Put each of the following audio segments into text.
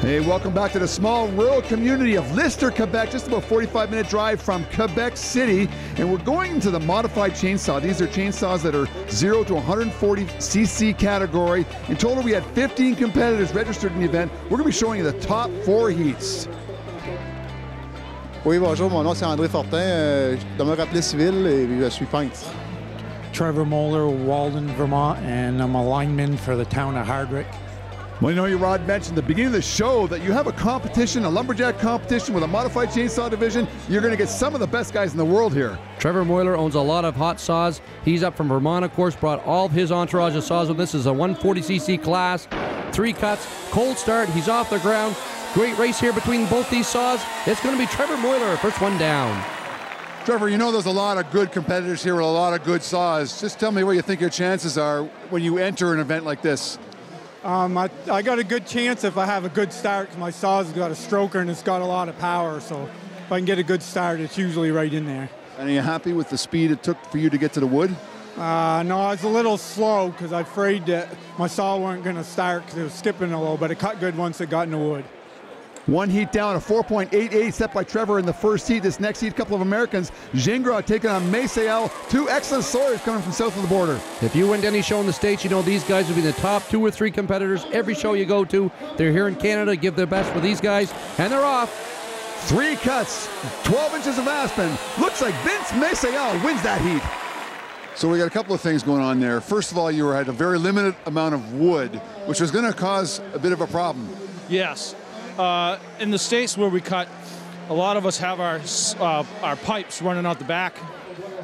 Hey, welcome back to the small rural community of Lyster, Quebec, just about 45-minute drive from Quebec City. And we're going into the modified chainsaw. These are chainsaws that are 0 to 140 cc category. In total, we had 15 competitors registered in the event. We're going to be showing you the top 4 heats. Oui, bonjour, mon nom c'est André Fortin, je demeure appelé civil et je suis peintre. Trevor Moeller, Walden, Vermont, and I'm a lineman for the town of Hardwick. Well, you know, your Rod mentioned at the beginning of the show that you have a competition, a lumberjack competition with a modified chainsaw division. You're going to get some of the best guys in the world here. Trevor Moeller owns a lot of hot saws. He's up from Vermont, of course, brought all of his entourage of saws with this. Is a 140cc class, 3 cuts, cold start. He's off the ground. Great race here between both these saws. It's going to be Trevor Moeller, first one down. Trevor, you know there's a lot of good competitors here with a lot of good saws. Just tell me what you think your chances are when you enter an event like this. I got a good chance if I have a good start, because my saw's got a stroker and it's got a lot of power, so if I can get a good start, it's usually right in there. And are you happy with the speed it took for you to get to the wood? No, I was a little slow because I'm afraid that my saw weren't going to start because it was skipping a little, but it cut good once it got in the wood. One heat down, a 4.88 set by Trevor in the first heat. This next heat, a couple of Americans. Gingras taking on Maysael. 2 excellent sawyers coming from south of the border. If you went to any show in the States, you know these guys will be the top 2 or 3 competitors every show you go to. They're here in Canada, give their best for these guys, and they're off. 3 cuts, 12 inches of aspen. Looks like Vince Maysael wins that heat. So we got a couple of things going on there. First of all, you had a very limited amount of wood, which was going to cause a bit of a problem. Yes. In the States where we cut, a lot of us have our pipes running out the back,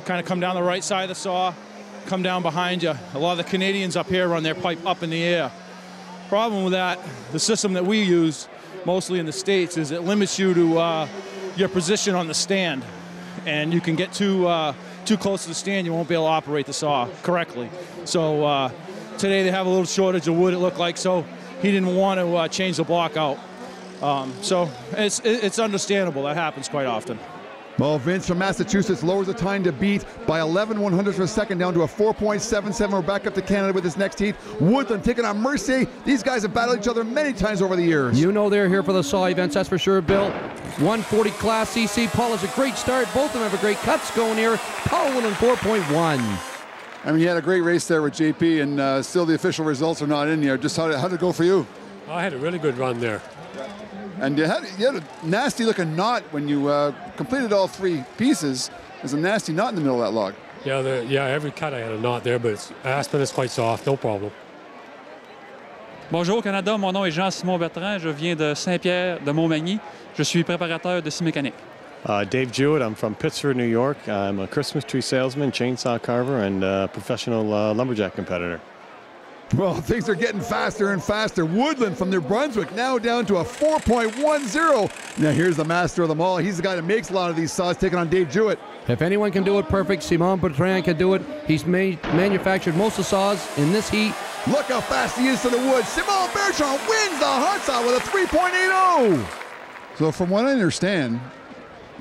kind of come down the right side of the saw, come down behind you. A lot of the Canadians up here run their pipe up in the air. Problem with that, the system that we use, mostly in the States, is it limits you to your position on the stand. And you can get too close to the stand, you won't be able to operate the saw correctly. So today they have a little shortage of wood, it looked like, so he didn't want to change the block out. So it's understandable. That happens quite often. Well, Vince from Massachusetts lowers the time to beat by 11/100ths of a second down to a 4.77. We're back up to Canada with this next heat. Woodland taking on Mercier. These guys have battled each other many times over the years. You know they're here for the saw events, that's for sure, Bill. 140 class CC. Paul has a great start. Both of them have a great cuts going here. Paul winning 4.1. I mean, you had a great race there with JP, and still the official results are not in here. Just how did it go for you? I had a really good run there. And you had a nasty-looking knot when you completed all 3 pieces. There's a nasty knot in the middle of that log. Yeah, every cut I had a knot there, but aspen is quite soft, no problem. Bonjour Canada, mon nom est Jean-Simon Bertrand, je viens de Saint-Pierre de Montmagny. Je suis préparateur de scie mécanique. Dave Jewett, I'm from Pittsford, New York. I'm a Christmas tree salesman, chainsaw carver, and professional lumberjack competitor. Well, things are getting faster and faster. Woodland from New Brunswick now down to a 4.10. Now here's the master of them all. He's the guy that makes a lot of these saws, taking on Dave Jewett. If anyone can do it perfect, Simon Bertrand can do it. He's manufactured most of the saws in this heat. Look how fast he is to the wood. Simon Bertrand wins the hot saw with a 3.80. So from what I understand,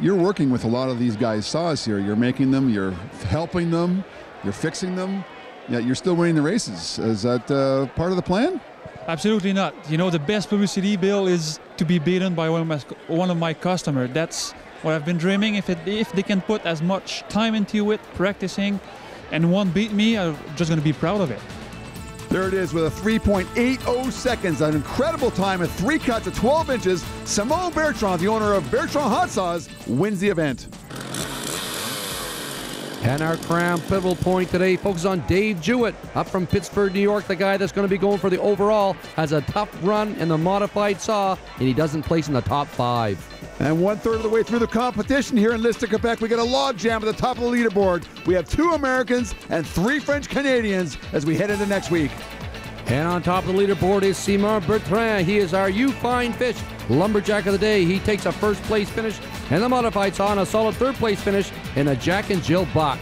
you're working with a lot of these guys' saws here. You're making them, you're helping them, you're fixing them. Yeah, you're still winning the races. Is that part of the plan? Absolutely not. You know, the best publicity, Bill, is to be beaten by one of my customers. That's what I've been dreaming. If they can put as much time into it, practicing, and won't beat me, I'm just going to be proud of it. There it is with a 3.80 seconds, an incredible time at 3 cuts at 12 inches. Simon Bertrand, the owner of Bertrand Hot Saws, wins the event. And our crown pivotal point today focuses on Dave Jewett, up from Pittsburgh, New York. The guy that's going to be going for the overall has a tough run in the modified saw, and he doesn't place in the top 5. And 1/3 of the way through the competition here in Lyster, Quebec, we got a log jam at the top of the leaderboard. We have 2 Americans and 3 French Canadians as we head into next week. And on top of the leaderboard is Simon Bertrand. He is our You Fine Fish Lumberjack of the Day. He takes a first place finish in the modified saw and a solid 3rd place finish in a Jack and Jill Buck.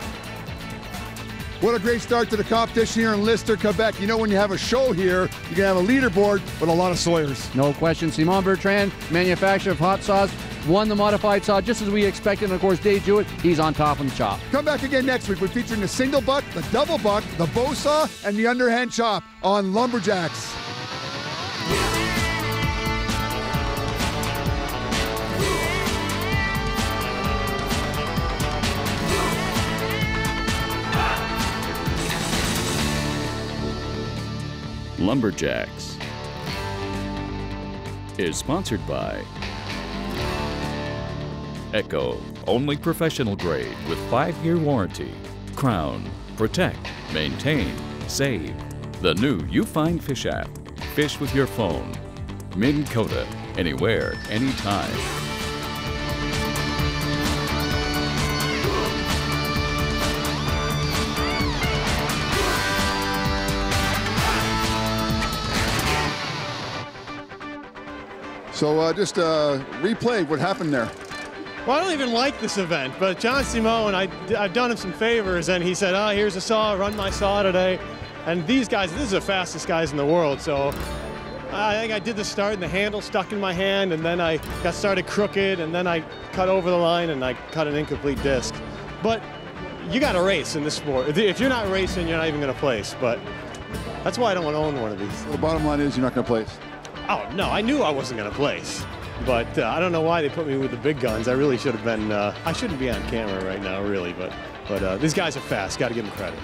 What a great start to the competition here in Lyster, Quebec. You know, when you have a show here, you can have a leaderboard with a lot of sawyers. No question. Simon Bertrand, manufacturer of hot saws, won the modified saw just as we expected. And of course, Dave Jewett, he's on top on the chop. Come back again next week. We're featuring the single buck, the double buck, the bow saw, and the underhand chop on Lumberjacks. Lumberjacks is sponsored by Echo, only professional grade with 5-year warranty. Crown, protect, maintain, save. The new YouFind Fish app. Fish with your phone. Minn Kota, anywhere, anytime. So just replay what happened there. Well, I don't even like this event, but John Simone, I've done him some favors, and he said, oh, here's a saw, run my saw today. And these guys, this is the fastest guys in the world, so I think I did the start and the handle stuck in my hand, and then I got started crooked, and then I cut over the line and I cut an incomplete disc. But you got to race in this sport. If you're not racing, you're not even going to place, but that's why I don't want to own one of these. Well, the bottom line is you're not going to place. Oh, no, I knew I wasn't going to place. But I don't know why they put me with the big guns. I really should have been, I shouldn't be on camera right now, really, but these guys are fast. Got to give them credit.